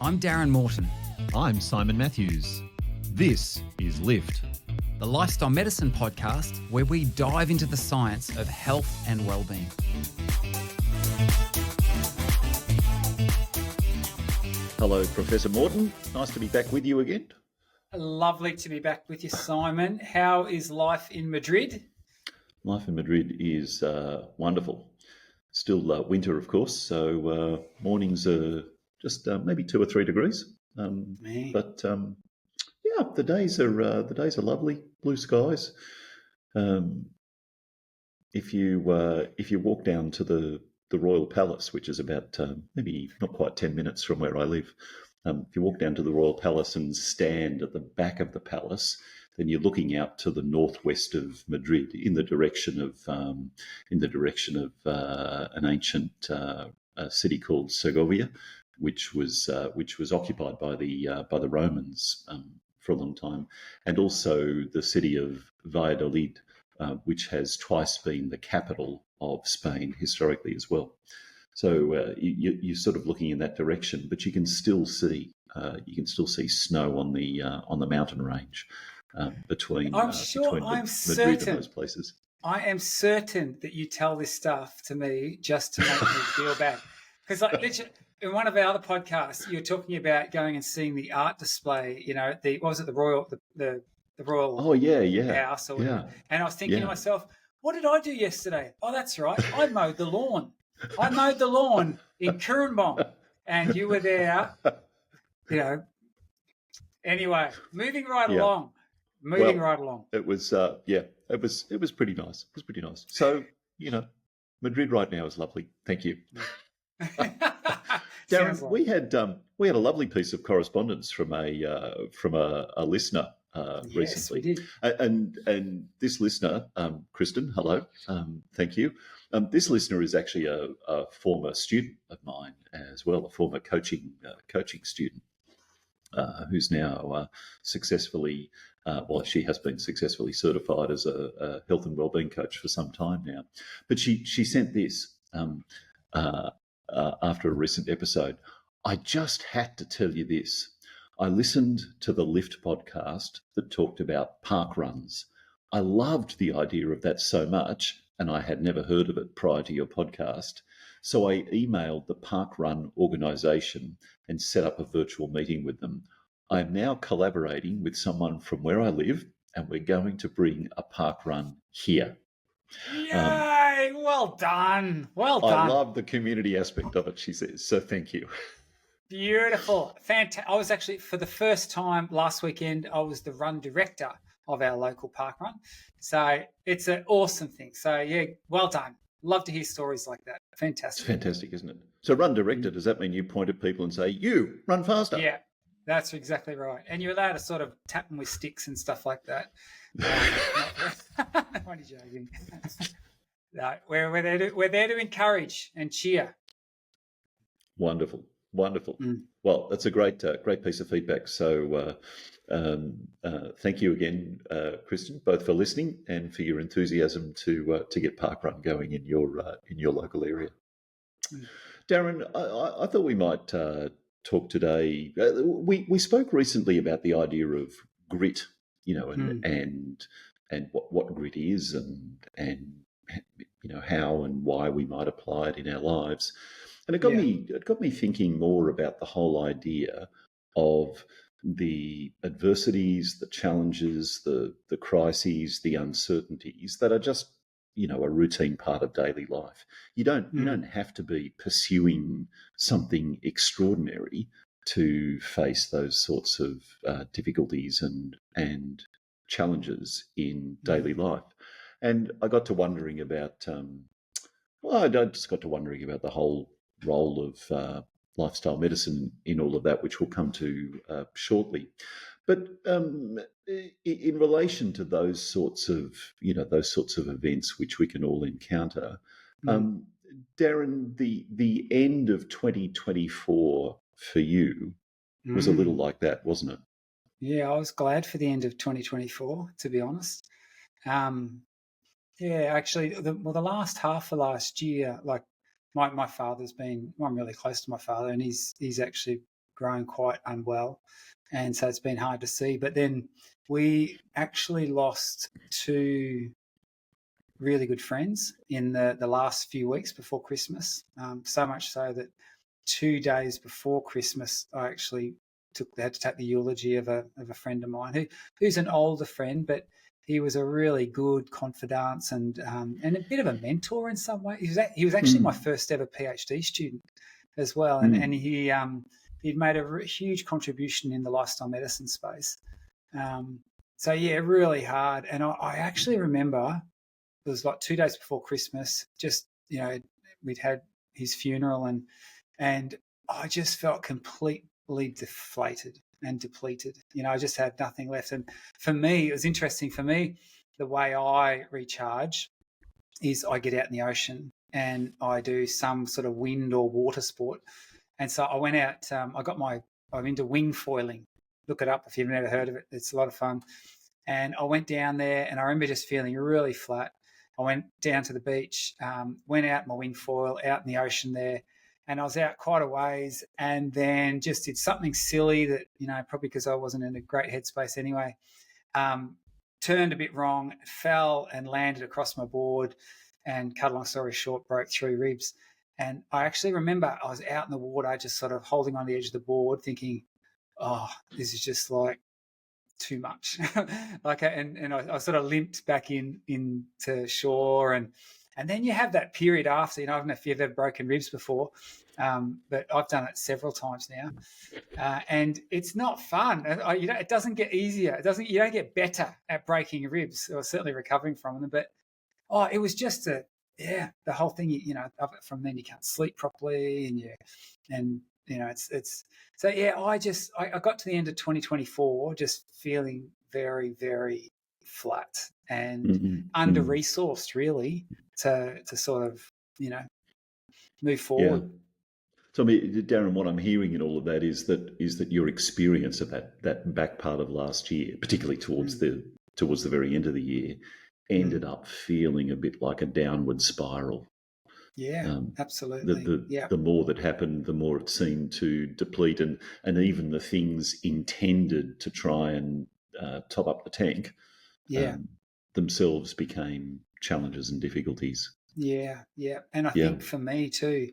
I'm Darren Morton. I'm Simon Matthews. This is Lift, The Lifestyle Medicine podcast where we dive into the science of health and well-being. Hello, Professor Morton. Nice to be back with you again. Lovely to be back with you, Simon. How is life in Madrid? Life in Madrid is wonderful. Still winter, of course, so mornings are just maybe 2 or 3 degrees. But the days are lovely, blue skies. If you walk down to the Royal Palace, which is about maybe not quite 10 minutes from where I live, if you walk down to the Royal Palace and stand at the back of the palace, then you're looking out to the northwest of Madrid in the direction of an ancient city called Segovia, which was occupied by the Romans for a long time, and also the city of Valladolid, which has twice been the capital of Spain historically as well. So you're sort of looking in that direction, but you can still see snow on the mountain range between Madrid and those places. I am certain that you tell this stuff to me just to make me feel bad, because literally in one of our other podcasts, you're talking about going and seeing the art display. You know, the Royal House or whatever. And I was thinking to myself, what did I do yesterday? Oh, that's right, I mowed the lawn. I mowed the lawn in Curveballs, and you were there. You know. Anyway, moving right along. It was it was pretty nice. It was pretty nice. So, Madrid right now is lovely. Thank you. Darren, we had a lovely piece of correspondence from a listener recently. We did. And this listener, Kristen, hello, thank you. This listener is actually a former student of mine as well, a former coaching student. Who's now successfully, she has been successfully certified as a health and wellbeing coach for some time now. But she sent this after a recent episode. I just had to tell you this. I listened to the Lift podcast that talked about park runs. I loved the idea of that so much, and I had never heard of it prior to your podcast. So I emailed the Park Run organisation and set up a virtual meeting with them. I am now collaborating with someone from where I live, and we're going to bring a park run here. Yay! Well done. Well done. I love the community aspect of it, she says. So thank you. Beautiful. Fantastic. I was actually, for the first time last weekend, I was the run director of our local park run. So it's an awesome thing. So, yeah, well done. Love to hear stories like that. Fantastic. It's fantastic, isn't it? So run director, does that mean you point at people and say, you, run faster? Yeah, that's exactly right. And you're allowed to sort of tap them with sticks and stuff like that. I'm only joking. No, we're there to encourage and cheer. Wonderful. Well, that's a great piece of feedback. So thank you again, Kristen, both for listening and for your enthusiasm to get Parkrun going in your local area. Darren, I thought we might talk today. We spoke recently about the idea of grit, and what grit is, and how and why we might apply it in our lives. And it got me thinking more about the whole idea of the adversities, the challenges, the crises, the uncertainties that are just, a routine part of daily life. You don't have to be pursuing something extraordinary to face those sorts of difficulties and challenges in daily life. And I got to wondering about, I just got to wondering about the whole role of lifestyle medicine in all of that, which we'll come to shortly. But in relation to those sorts of events which we can all encounter, Darren, the end of 2024 for you was a little like that, wasn't it? Yeah, I was glad for the end of 2024, to be honest. Actually, the last half of last year, like my father's been, I'm really close to my father, and he's actually grown quite unwell. And so it's been hard to see. But then we actually lost 2 really good friends in the last few weeks before Christmas. So much so that 2 days before Christmas, I actually had to take the eulogy of a friend of mine who's an older friend, but he was a really good confidant and a bit of a mentor in some way. He was actually my first ever PhD student as well, and he'd made a huge contribution in the lifestyle medicine space. So yeah, really hard. And I actually remember it was like 2 days before Christmas. Just we'd had his funeral, and I just felt completely deflated and depleted. I just had nothing left. And for me, it was interesting. For me, the way I recharge is I get out in the ocean and I do some sort of wind or water sport. And so I went out. I'm into wing foiling. Look it up if you've never heard of it. It's a lot of fun. And I went down there, and I remember just feeling really flat. I went down to the beach, went out my wing foil, out in the ocean there, and I was out quite a ways, and then just did something silly that, probably because I wasn't in a great headspace anyway, turned a bit wrong, fell and landed across my board, and cut a long story short, broke 3 ribs. And I actually remember I was out in the water, just sort of holding on the edge of the board thinking, oh, this is just like too much. And I sort of limped back into shore, and then you have that period after. I don't know if you've ever broken ribs before, but I've done it several times now, and it's not fun. It doesn't get easier. You don't get better at breaking ribs, or certainly recovering from them. But it was just the whole thing. From then you can't sleep properly, and it's so yeah. I got to the end of 2024 just feeling very, very flat and under-resourced, really, to sort of move forward. Yeah. So, I mean, Darren, what I'm hearing in all of that is that your experience of that back part of last year, particularly towards the very end of the year, ended up feeling a bit like a downward spiral. Yeah, absolutely. The more that happened, the more it seemed to deplete, and even the things intended to try and top up the tank, themselves became challenges and difficulties. Yeah. And I think for me too,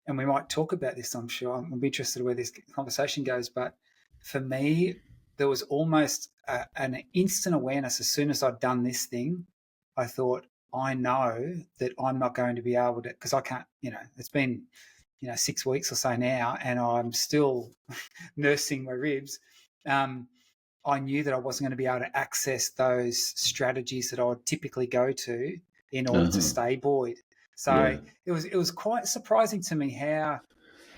and we might talk about this, I'm sure, I'm interested in where this conversation goes, but for me, there was almost an instant awareness as soon as I'd done this thing. I thought, I know that I'm not going to be able to, because I can't, it's been, 6 weeks or so now, and I'm still nursing my ribs. I knew that I wasn't going to be able to access those strategies that I would typically go to in order to stay buoyed. So it was quite surprising to me how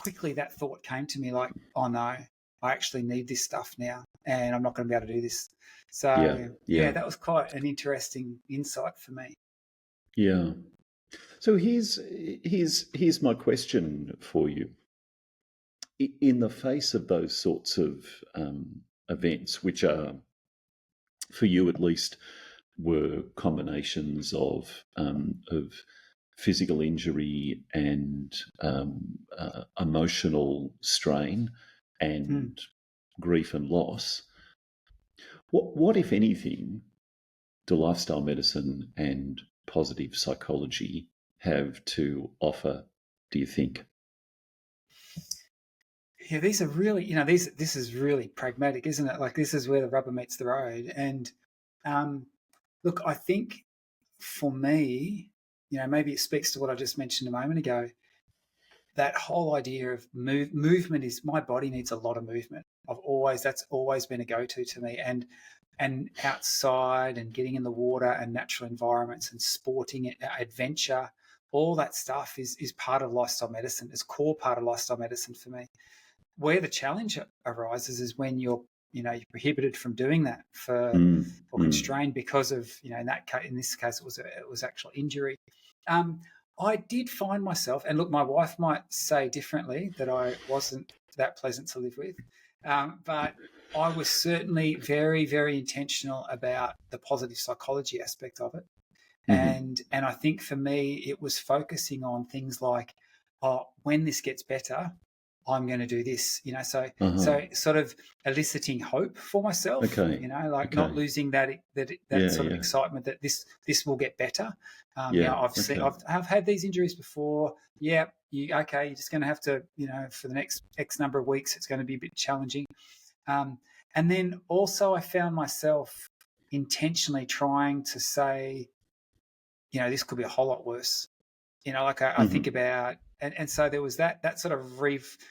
quickly that thought came to me, like, oh no, I actually need this stuff now, and I'm not going to be able to do this. So that was quite an interesting insight for me. Yeah. So here's my question for you. In the face of those sorts of events, which are, for you at least, were combinations of physical injury and emotional strain and grief and loss, what if anything do lifestyle medicine and positive psychology have to offer, do you think? Yeah, these are really, this is really pragmatic, isn't it? Like, this is where the rubber meets the road. And look, I think for me, maybe it speaks to what I just mentioned a moment ago. That whole idea of movement is, my body needs a lot of movement. That's always been a go-to to me. And outside and getting in the water and natural environments and sporting, adventure, all that stuff is part of lifestyle medicine. It's a core part of lifestyle medicine for me. Where the challenge arises is when you're prohibited from doing that or constrained because of, in this case, it was actual injury. I did find myself, and look, my wife might say differently, that I wasn't that pleasant to live with, but I was certainly very, very intentional about the positive psychology aspect of it. And I think for me, it was focusing on things like, when this gets better, I'm going to do this, so Uh-huh. sort of eliciting hope for myself, Okay. like not losing that sort of excitement that this will get better. Yeah. I've had these injuries before. Yeah, you're just going to have to, for the next X number of weeks, it's going to be a bit challenging. And then also I found myself intentionally trying to say, this could be a whole lot worse. I think about, and so there was that sort of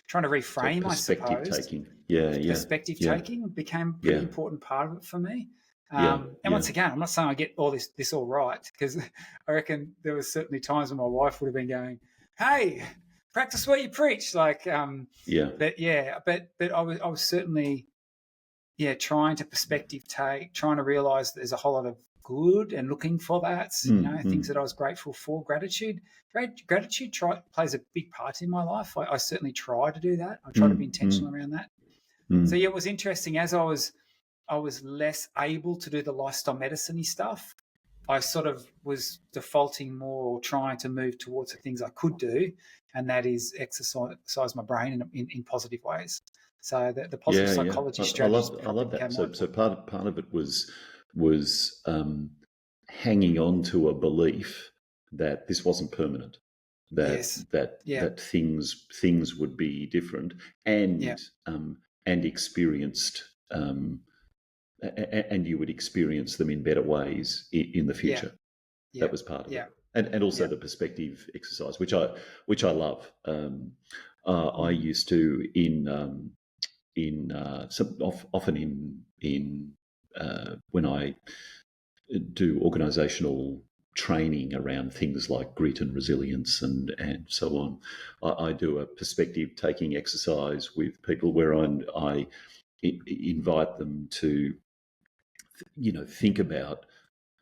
trying to So reframe, I perspective suppose. taking. Yeah. Perspective taking became a pretty important part of it for me. Yeah. And once again, I'm not saying I get this all right, because I reckon there was certainly times when my wife would have been going, "Hey, practice what you preach." Like, Yeah. but I was certainly, trying to perspective take, trying to realize that there's a whole lot of good and looking for that, things that I was grateful for. Gratitude plays a big part in my life. I certainly try to do that. I try to be intentional around that. So it was interesting, as I was less able to do the lifestyle medicine-y stuff. I sort of was defaulting more, or trying to move towards the things I could do, and that is exercise my brain in positive ways. So the positive psychology strategies. I love that. So part of it was hanging on to a belief that this wasn't permanent, that things would be different, and experienced, and you would experience them in better ways in the future. That was part of it. And also the perspective exercise, which I love. I used to often when I do organisational training around things like grit and resilience and so on, I do a perspective taking exercise with people where I invite them to think about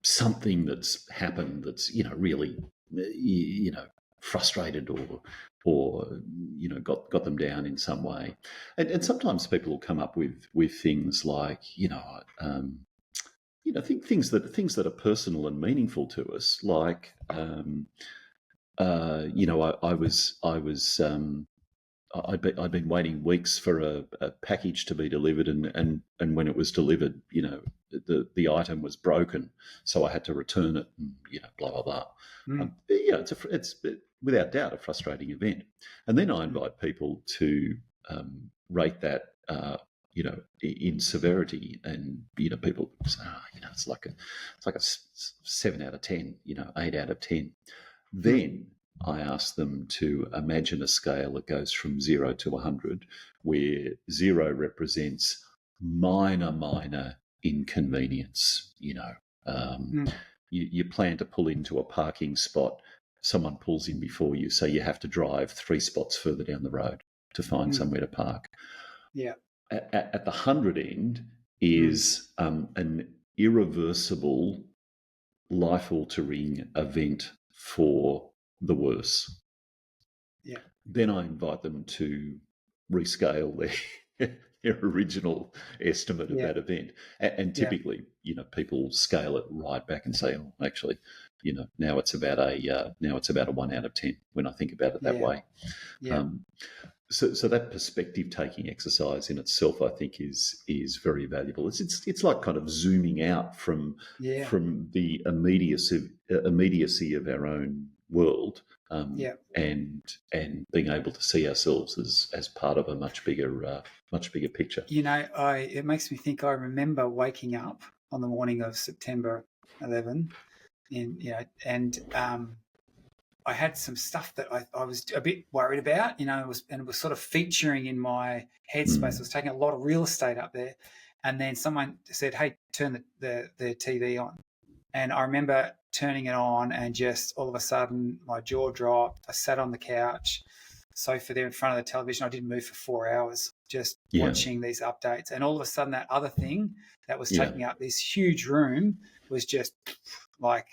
something that's happened that's really frustrated or got them down in some way, and sometimes people will come up with things like things that are personal and meaningful to us, like I'd been waiting weeks for a package to be delivered, and when it was delivered, the item was broken, so I had to return it, and blah blah blah. It's without doubt a frustrating event, and then I invite people to rate that in severity, and people say, it's like a 7 out of 10, 8 out of 10. Then I ask them to imagine a scale that goes from 0 to 100, where 0 represents minor inconvenience. You plan to pull into a parking spot, someone pulls in before you, so you have to drive 3 spots further down the road to find somewhere to park. Yeah. At the 100 end is an irreversible, life-altering event for the worse. Yeah. Then I invite them to rescale their original estimate of that event, and typically, people scale it right back and say, "Oh, actually, now it's about a 1 out of 10 when I think about it that way." Yeah. So that perspective taking exercise in itself, I think, is very valuable. It's like kind of zooming out from the immediacy of our own world, and being able to see ourselves as part of a much bigger picture. It makes me think. I remember waking up on the morning of September 11, I had some stuff that I was a bit worried about, it was sort of featuring in my headspace. I was taking a lot of real estate up there. And then someone said, "Hey, turn the TV on." And I remember turning it on, and just all of a sudden my jaw dropped. I sat on the couch, sofa there in front of the television. I didn't move for 4 hours, just watching these updates. And all of a sudden that other thing that was taking up this huge room was just like...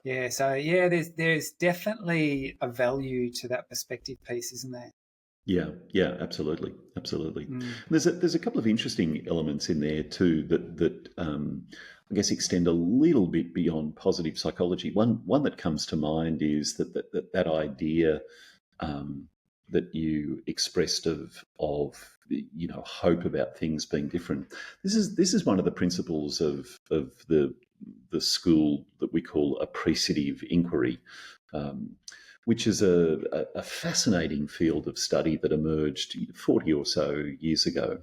there's definitely a value to that perspective piece, isn't there? Yeah, absolutely. There's a couple of interesting elements in there too that I guess extend a little bit beyond positive psychology. One that comes to mind is that idea that you expressed of hope about things being different. This is one of the principles of the school that we call appreciative inquiry, which is a fascinating field of study that emerged 40 or so years ago.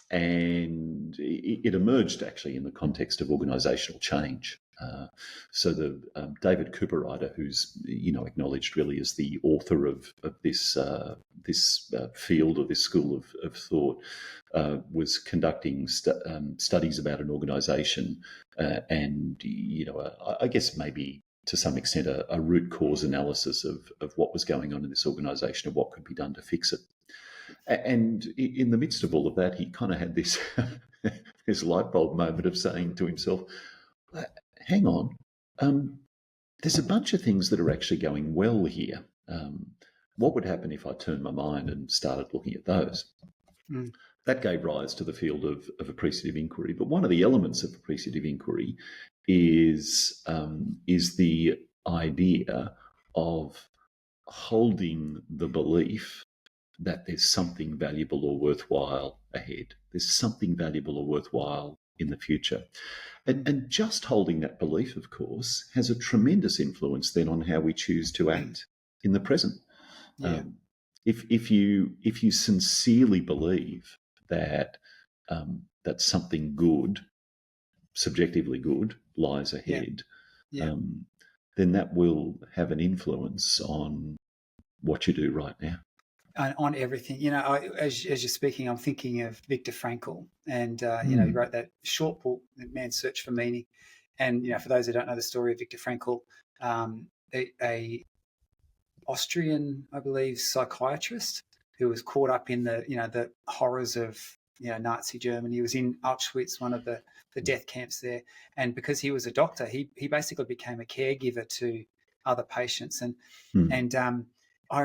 And it emerged actually in the context of organisational change. So the David Cooperrider, who's acknowledged really as the author of this field or this school of thought, was conducting studies about an organisation, and I guess maybe to some extent a root cause analysis of what was going on in this organisation and what could be done to fix it. And in the midst of all of that, he kind of had this this light bulb moment of saying to himself, hang on, there's a bunch of things that are actually going well here. What would happen if I turned my mind and started looking at those? Mm. That gave rise to the field of appreciative inquiry. But one of the elements of appreciative inquiry is the idea of holding the belief that there's something valuable or worthwhile ahead. There's something valuable or worthwhile in the future. And just holding that belief, of course, has a tremendous influence then on how we choose to act in the present. Yeah. If you sincerely believe that that something good, subjectively good, lies ahead, then that will have an influence on what you do right now. On everything, as you're speaking, I'm thinking of Viktor Frankl, and he wrote that short book, Man's Search for Meaning. And for those who don't know the story of Viktor Frankl, a Austrian, I believe, psychiatrist who was caught up in the horrors of Nazi Germany. He was in Auschwitz, one of the death camps there, and because he was a doctor, he basically became a caregiver to other patients, and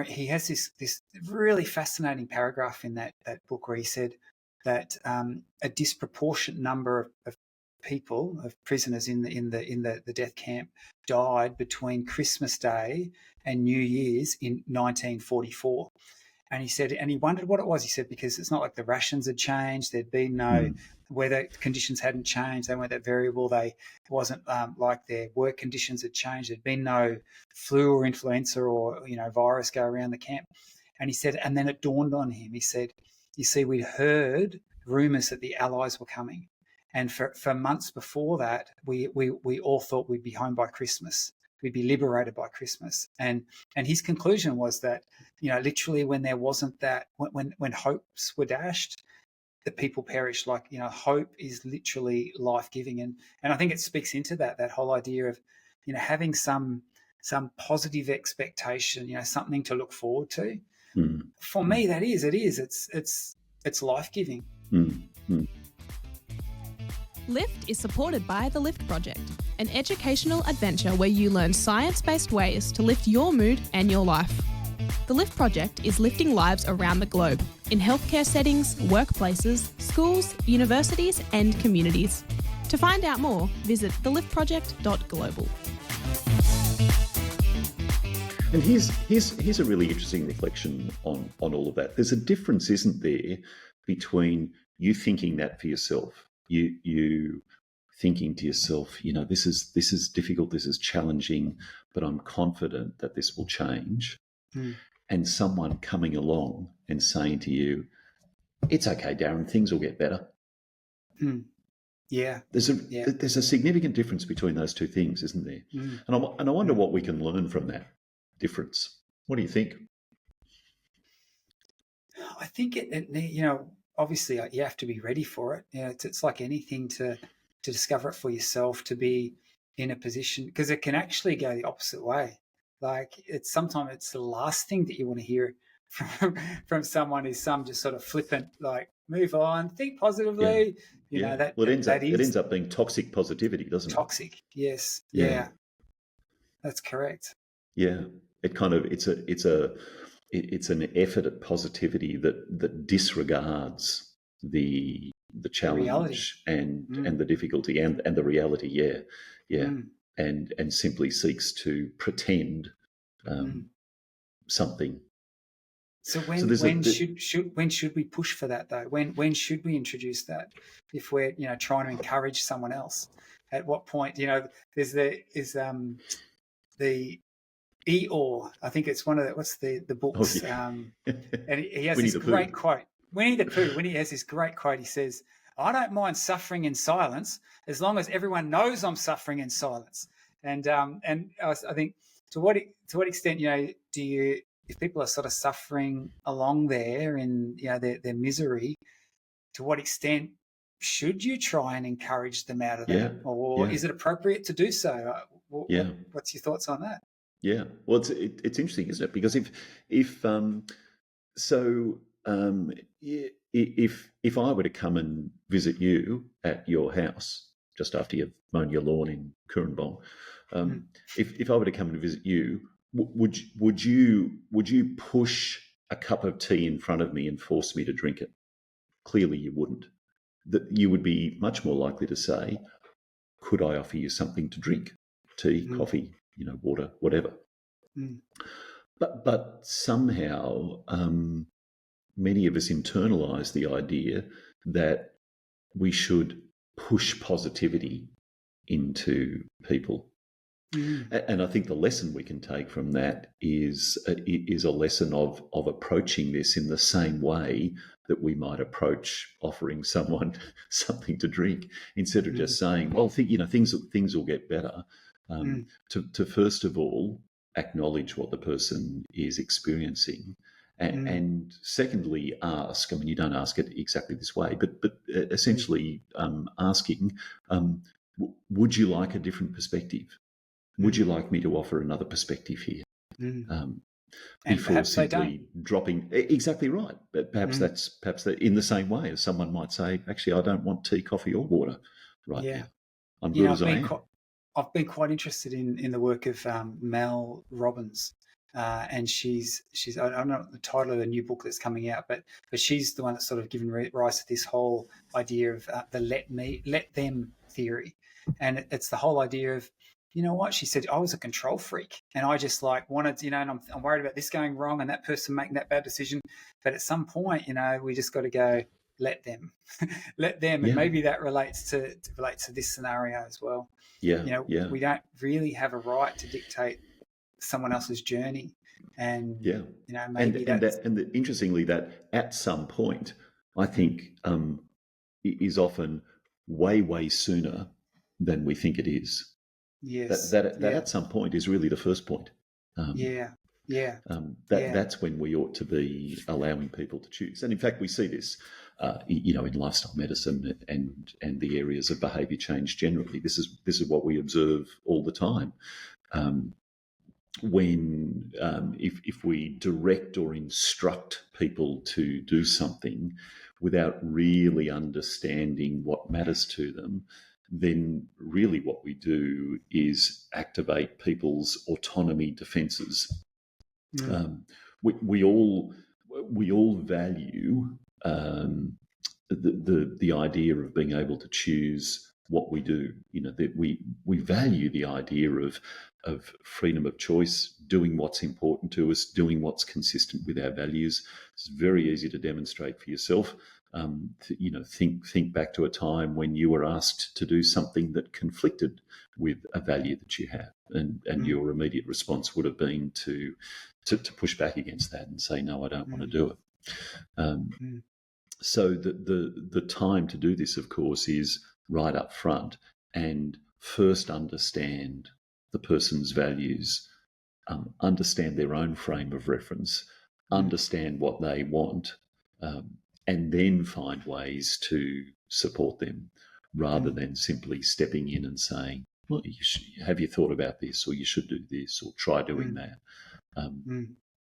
he has this really fascinating paragraph in that book where he said that a disproportionate number of people, of prisoners in the death camp, died between Christmas Day and New Year's in 1944. And he said, and he wondered what it was. He said, because it's not like the rations had changed. There'd been no weather conditions hadn't changed. They weren't that variable. It wasn't like their work conditions had changed. There'd been no flu or influenza or virus go around the camp. And he said, and then it dawned on him. He said, you see, we'd heard rumours that the Allies were coming, and for months before that, we all thought we'd be home by Christmas. We'd be liberated by Christmas. And his conclusion was that, literally when there wasn't that, when hopes were dashed, the people perished. Like, hope is literally life-giving. And I think it speaks into that whole idea of, having some positive expectation, something to look forward to. For me, it is. It's life-giving. Lift is supported by the Lift Project, an educational adventure where you learn science-based ways to lift your mood and your life. The Lift Project is lifting lives around the globe, in healthcare settings, workplaces, schools, universities and communities. To find out more, visit theliftproject.global. And here's a really interesting reflection on all of that. There's a difference, isn't there, between you thinking that for yourself, you thinking to yourself, this is difficult, this is challenging, but I'm confident that this will change. And someone coming along and saying to you, it's okay, Darren, things will get better. Yeah. There's a significant difference between those two things, isn't there? And I wonder what we can learn from that difference. What do you think? I think obviously you have to be ready for it. It's like anything to discover it for yourself, to be in a position, because it can actually go the opposite way. Like sometimes it's the last thing that you want to hear from someone is some just sort of flippant, like, move on, think positively. It ends up being toxic positivity, doesn't it? Toxic, yes. Yeah. That's correct. Yeah. It kind of it's an effort at positivity that disregards the challenge and the difficulty and the reality. And simply seeks to pretend something So when should we push for that though? When should we introduce that? If we're trying to encourage someone else, at what point? There's the Eeyore. I think it's one of the books. Oh, yeah. And he has this great quote. Winnie the Pooh. When he has this great quote, he says, "I don't mind suffering in silence as long as everyone knows I'm suffering in silence." And I think to what extent do you, if people are sort of suffering along there in their misery, to what extent should you try and encourage them out of that, or is it appropriate to do so? What's your thoughts on that? Yeah, well, it's interesting, isn't it? Because if I were to come and visit you at your house just after you've mown your lawn in Currumbong, if I were to come and visit you, would you push a cup of tea in front of me and force me to drink it? Clearly, you wouldn't. That you would be much more likely to say, "Could I offer you something to drink? Tea, coffee, water, whatever." But somehow many of us internalise the idea that we should push positivity into people. And I think the lesson we can take from that is a lesson of approaching this in the same way that we might approach offering someone something to drink, instead of just saying, "Well, things will get better." To first of all acknowledge what the person is experiencing, and secondly ask. I mean, you don't ask it exactly this way, but essentially asking, "Would you like a different perspective? Would you like me to offer another perspective here?" Before simply dropping. Exactly right. But perhaps that's in the same way as someone might say, "Actually, I don't want tea, coffee, or water right now. I'm good as I am." I've been quite interested in the work of Mel Robbins, and she's I don't know the title of the new book that's coming out, but she's the one that's sort of given rise to this whole idea of the let them theory, and it's the whole idea of, what she said, I was a control freak and I just wanted, and I'm worried about this going wrong and that person making that bad decision, but at some point, we just got to go, let them, and maybe that relates to this scenario as well. We don't really have a right to dictate someone else's journey, and maybe interestingly, that at some point, I think is often way sooner than we think it is. Yes, that at some point is really the first point. That's when we ought to be allowing people to choose. And in fact, we see this, in lifestyle medicine and the areas of behaviour change generally. This is what we observe all the time. When if we direct or instruct people to do something without really understanding what matters to them, then really what we do is activate people's autonomy defences. We all value the idea of being able to choose what we do. That we value the idea of freedom of choice, doing what's important to us, doing what's consistent with our values. It's very easy to demonstrate for yourself. Think back to a time when you were asked to do something that conflicted with a value that you have, and your immediate response would have been to push back against that and say, "No, I don't want to do it." So the time to do this, of course, is right up front, and first understand the person's values, understand their own frame of reference, understand what they want, and then find ways to support them, rather than simply stepping in and saying, "Well, have you thought about this, or you should do this, or try doing that,"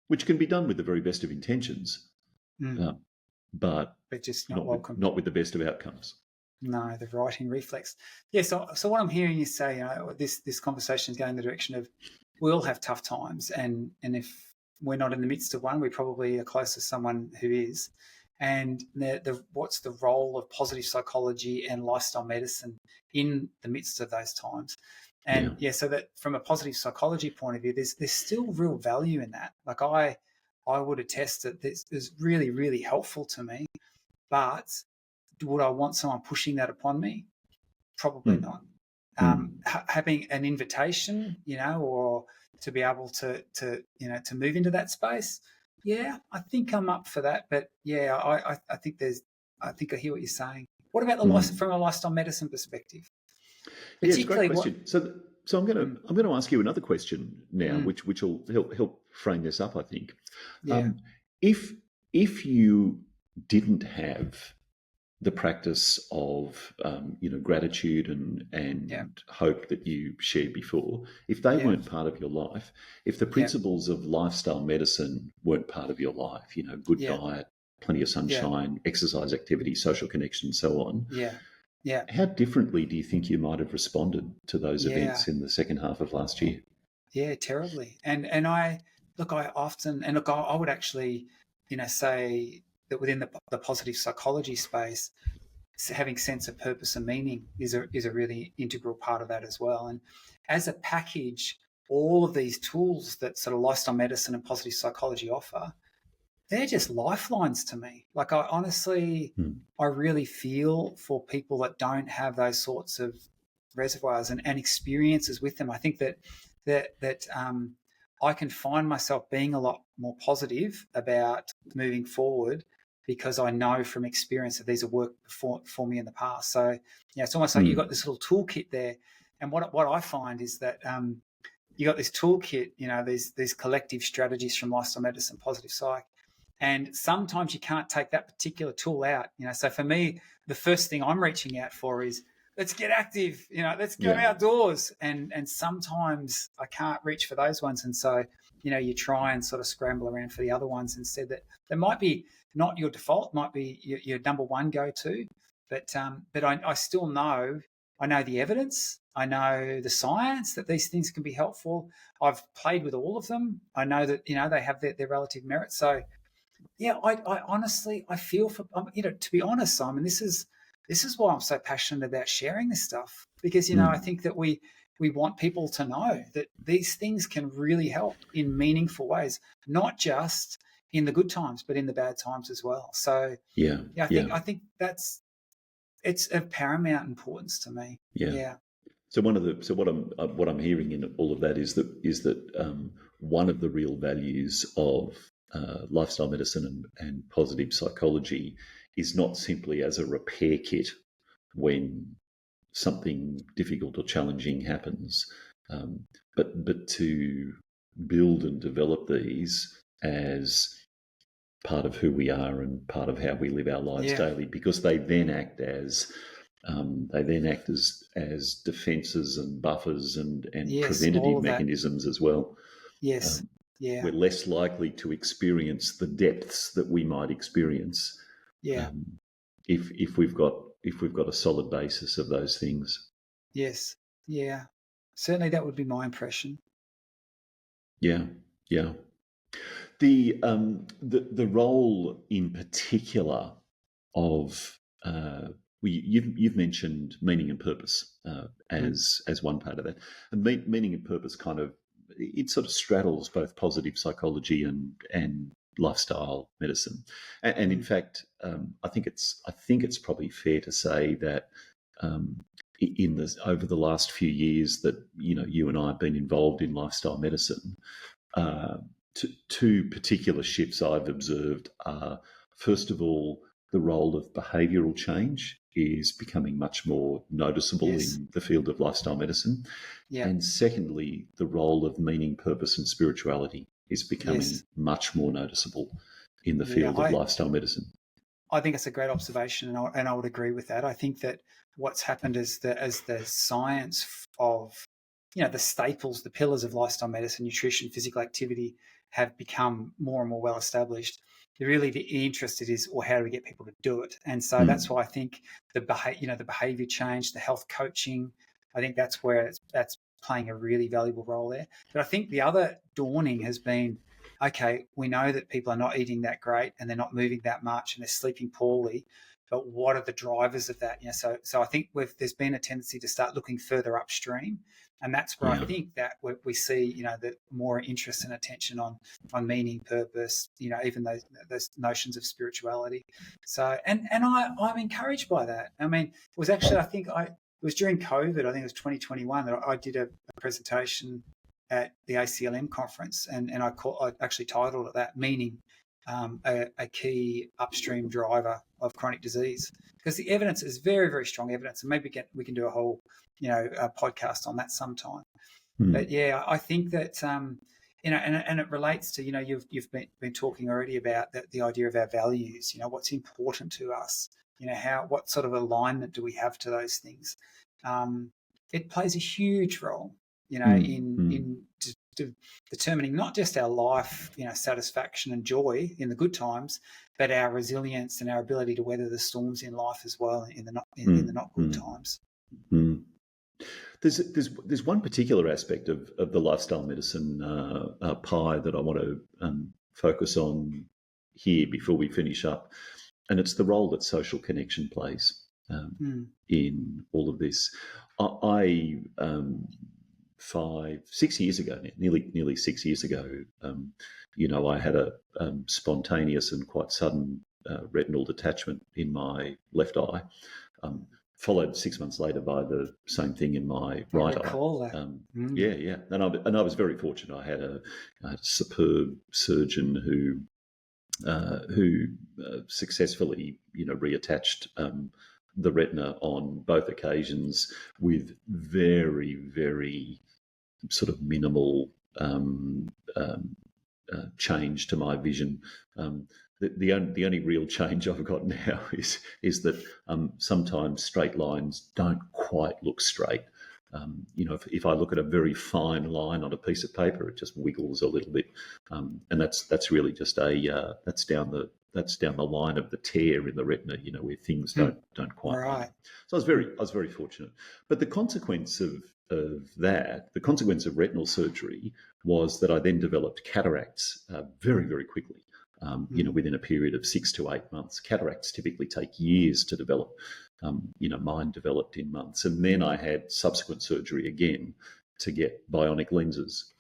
which can be done with the very best of intentions, but just not welcome. Not with the best of outcomes. No, the writing reflex. Yeah, so what I'm hearing you say, this conversation is going in the direction of we all have tough times, and if we're not in the midst of one, we probably are close to someone who is. And what's the role of positive psychology and lifestyle medicine in the midst of those times? And so that from a positive psychology point of view, there's still real value in that. Like I would attest that this is really, really helpful to me. But would I want someone pushing that upon me? Probably not. Having an invitation, or to be able to move into that space, yeah, I think I'm up for that. But yeah, I think I hear what you're saying. What about from a lifestyle medicine perspective? Yeah, it's a great question. So I'm going to ask you another question now, which will help frame this up, I think. Yeah. If you didn't have the practice of gratitude and hope that you shared before, if they weren't part of your life, if the principles of lifestyle medicine weren't part of your life, good diet, plenty of sunshine, exercise activity, social connection, so on. Yeah. How differently do you think you might have responded to those events in the second half of last year? Yeah, terribly. And I often, I would actually, say that within the positive psychology space, having sense of purpose and meaning is a really integral part of that as well. And as a package, all of these tools that sort of lifestyle medicine and positive psychology offer, they're just lifelines to me. Like I honestly, I really feel for people that don't have those sorts of reservoirs and experiences with them. I think that I can find myself being a lot more positive about moving forward because I know from experience that these have worked for me in the past. So it's almost like you've got this little toolkit there. And what I find is that you got this toolkit, these collective strategies from lifestyle medicine, positive psych. And sometimes you can't take that particular tool out, So for me, the first thing I'm reaching out for is let's get active, let's go outdoors. And sometimes I can't reach for those ones. And so, you try and sort of scramble around for the other ones instead that might be not your default, might be your number one go-to. But I still know, I know the evidence. I know the science that these things can be helpful. I've played with all of them. I know that, they have their relative merit. So, yeah, I honestly, I feel for, to be honest, Simon, this is why I'm so passionate about sharing this stuff because, I think that we want people to know that these things can really help in meaningful ways, not just in the good times, but in the bad times as well. So I think it's of paramount importance to me. Yeah. So what I'm hearing in all of that is that one of the real values of lifestyle medicine and positive psychology is not simply as a repair kit when something difficult or challenging happens, but to build and develop these as part of who we are and part of how we live our lives daily, because they then act as defences and buffers and preventative mechanisms as well. Yes. We're less likely to experience the depths that we might experience if we've got a solid basis of those things. Yes. Yeah. Certainly that would be my impression. Yeah. The role in particular of you've mentioned meaning and purpose as one part of that, and meaning and purpose kind of it sort of straddles both positive psychology and lifestyle medicine, and in fact, I think it's probably fair to say that over the last few years that you and I have been involved in lifestyle medicine. Two particular shifts I've observed are, first of all, the role of behavioural change is becoming much more noticeable in the field of lifestyle medicine. Yeah. And secondly, the role of meaning, purpose and spirituality is becoming much more noticeable in the field of lifestyle medicine. I think it's a great observation, and I would agree with that. I think that what's happened is that as the science of the staples, the pillars of lifestyle medicine, nutrition, physical activity, have become more and more well established. The interest is, well, how do we get people to do it? And so that's why I think the behavior change, the health coaching, I think that's where that's playing a really valuable role there. But I think the other dawning has been, okay, we know that people are not eating that great and they're not moving that much and they're sleeping poorly. but what are the drivers of that? So I think there's been a tendency to start looking further upstream, and that's where I think that we see, the more interest and attention on meaning, purpose, even those notions of spirituality. So and I'm encouraged by that. I mean, it was actually, it was during COVID, I think it was 2021, that I did a presentation at the ACLM conference, and I actually titled it that, Meaning, a key upstream driver of chronic disease, because the evidence is very, very strong evidence, and maybe we can do a whole a podcast on that sometime. But yeah, I think that and it relates to you've been talking already about the idea of our values, what's important to us, what sort of alignment do we have to those things. It plays a huge role in determining not just our life, satisfaction and joy in the good times, but our resilience and our ability to weather the storms in life as well in the not good times. There's one particular aspect of the lifestyle medicine pie that I want to focus on here before we finish up, and it's the role that social connection plays in all of this. I 6 years ago, nearly 6 years ago, I had a spontaneous and quite sudden retinal detachment in my left eye, followed 6 months later by the same thing in my right eye. That. Yeah, and I was very fortunate. I had a superb surgeon who successfully, reattached the retina on both occasions with very, very sort of minimal change to my vision. The only real change I've got now is that sometimes straight lines don't quite look straight. If I look at a very fine line on a piece of paper, it just wiggles a little bit, and that's really just that's down the line of the tear in the retina, where things don't quite. Right. So I was very fortunate. But the consequence of retinal surgery was that I then developed cataracts very, very quickly. Within a period of 6 to 8 months. Cataracts typically take years to develop. Mine developed in months, and then I had subsequent surgery again to get bionic lenses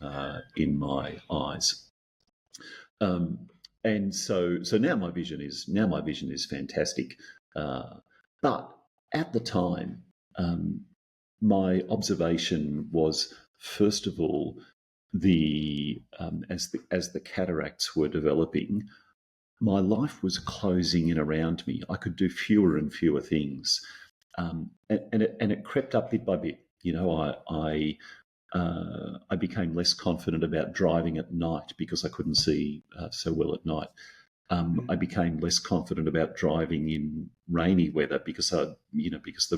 in my eyes. And so now my vision is fantastic. But at the time, my observation was, first of all, as the cataracts were developing, my life was closing in around me. I could do fewer and fewer things, and it crept up bit by bit. I became less confident about driving at night because I couldn't see so well at night. I became less confident about driving in rainy weather because the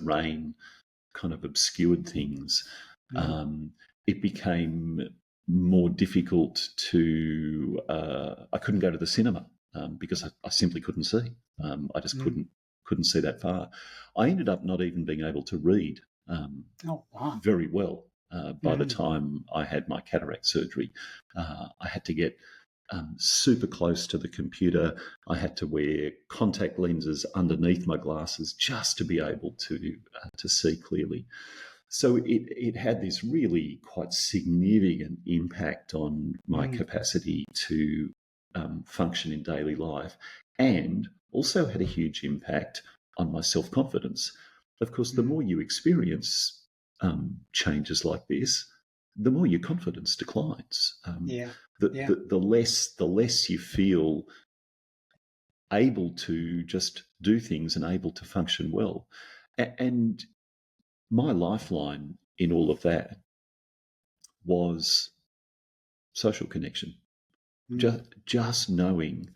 rain kind of obscured things. It became more difficult to. I couldn't go to the cinema because I simply couldn't see. I just couldn't see that far. I ended up not even being able to read very well by the time I had my cataract surgery. I had to get super close to the computer. I had to wear contact lenses underneath my glasses just to be able to see clearly. So it had this really quite significant impact on my capacity to function in daily life, and also had a huge impact on my self-confidence. Of course, the more you experience changes like this, the more your confidence declines. The less you feel able to just do things and able to function well. And my lifeline in all of that was social connection. Just knowing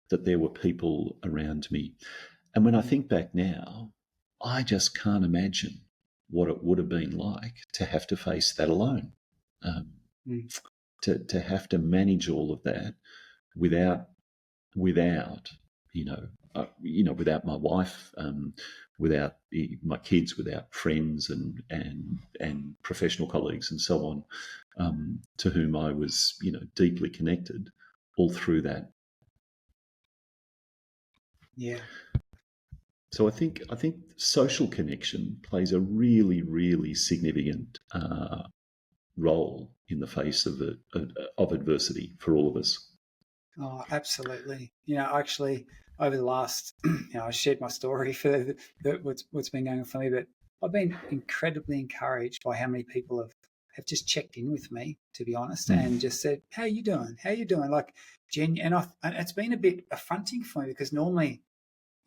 that there were people around me. And when I think back now, I just can't imagine what it would have been like to have to face that alone, to have to manage all of that without without my wife, without my kids, without friends and professional colleagues and so on, to whom I was, deeply connected all through that. Yeah. So I think social connection plays a really, really significant role in the face of adversity for all of us. Oh, absolutely. Actually, over the last, I shared my story for what's been going on for me, but I've been incredibly encouraged by how many people have just checked in with me, to be honest, and just said, "How you doing? How you doing?" Like, and it's been a bit affronting for me because normally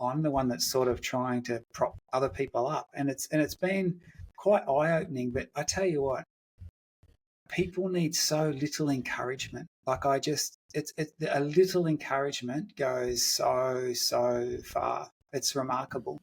I'm the one that's sort of trying to prop other people up, and it's been quite eye-opening. But I tell you what, people need so little encouragement. Like it's a little encouragement goes so far. It's remarkable,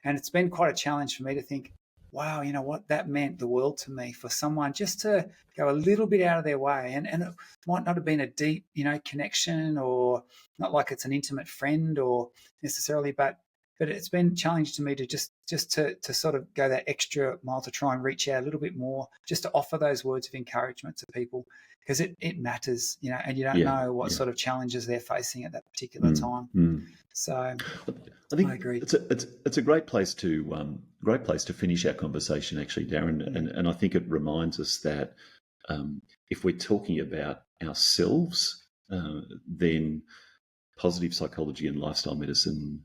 and it's been quite a challenge for me to think, wow, you know what, that meant the world to me for someone just to go a little bit out of their way, and it might not have been a deep, connection, or not like it's an intimate friend or necessarily, but it's been challenging to me to just to sort of go that extra mile to try and reach out a little bit more, just to offer those words of encouragement to people, because it matters, and you don't know what sort of challenges they're facing at that particular time. So I think I agree. It's a great place to finish our conversation, actually, Darren. And I think it reminds us that if we're talking about ourselves, then positive psychology and lifestyle medicine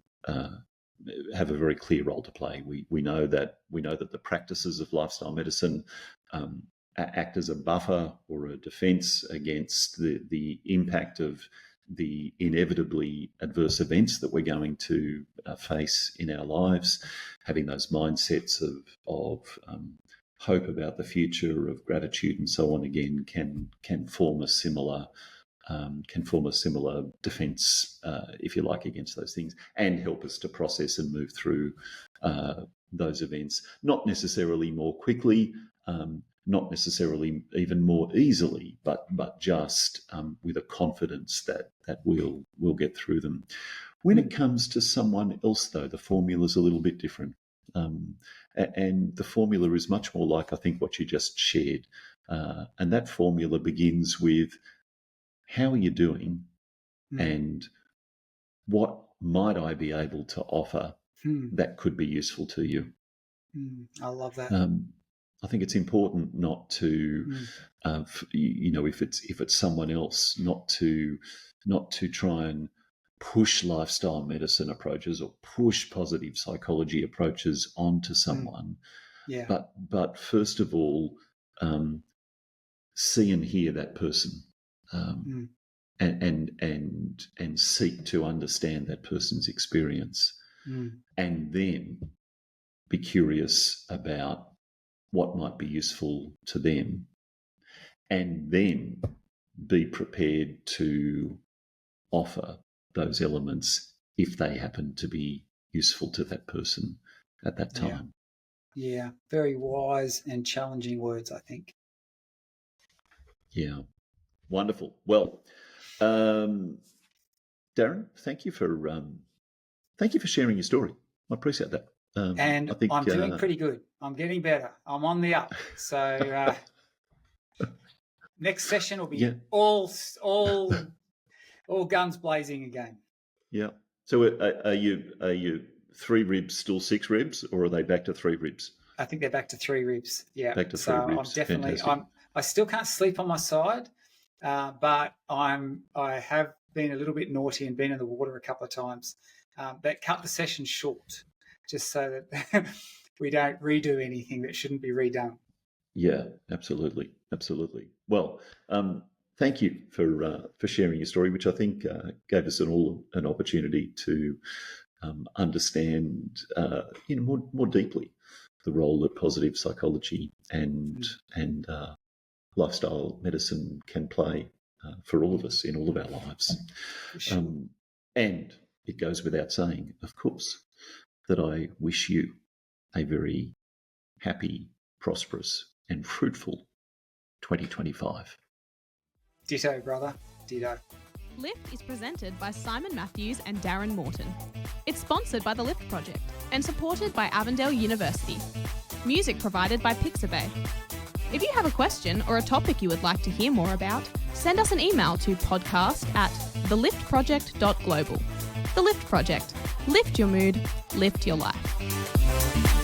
have a very clear role to play. We know that the practices of lifestyle medicine act as a buffer or a defence against the impact of the inevitably adverse events that we're going to face in our lives. Having those mindsets of hope about the future, of gratitude, and so on, again, can form a similar defence, if you like, against those things, and help us to process and move through those events. Not necessarily more quickly, not necessarily even more easily, but just with a confidence that we'll get through them. When it comes to someone else, though, the formula is a little bit different. And the formula is much more like, I think, what you just shared. And that formula begins with, how are you doing? And what might I be able to offer that could be useful to you? I love that. I think it's important not to, if it's someone else, not to try and push lifestyle medicine approaches or push positive psychology approaches onto someone. But first of all, see and hear that person, and seek to understand that person's experience, and then be curious about what might be useful to them, and then be prepared to offer those elements if they happen to be useful to that person at that time. Yeah, very wise and challenging words, I think. Yeah, wonderful. Well, Darren, thank you for sharing your story. I appreciate that. And I'm doing pretty good. I'm getting better. I'm on the up. So next session will be all guns blazing again. Yeah. So are you 3 ribs still 6 ribs, or are they back to 3 ribs? I think they're back to 3 ribs. Yeah. Back to 3 ribs. I'm definitely. I still can't sleep on my side, but I have been a little bit naughty and been in the water a couple of times. But cut the session short, just so that we don't redo anything that shouldn't be redone. Yeah, absolutely. Well, thank you for sharing your story, which I think gave us an opportunity to understand more deeply the role that positive psychology and lifestyle medicine can play for all of us in all of our lives. Sure. And it goes without saying, of course, that I wish you a very happy, prosperous, and fruitful 2025. Ditto, brother. Ditto. Lift is presented by Simon Matthews and Darren Morton. It's sponsored by the Lift Project and supported by Avondale University. Music provided by Pixabay. If you have a question or a topic you would like to hear more about, send us an email to podcast@theliftproject.global. The Lift Project, Lift your mood, lift your life.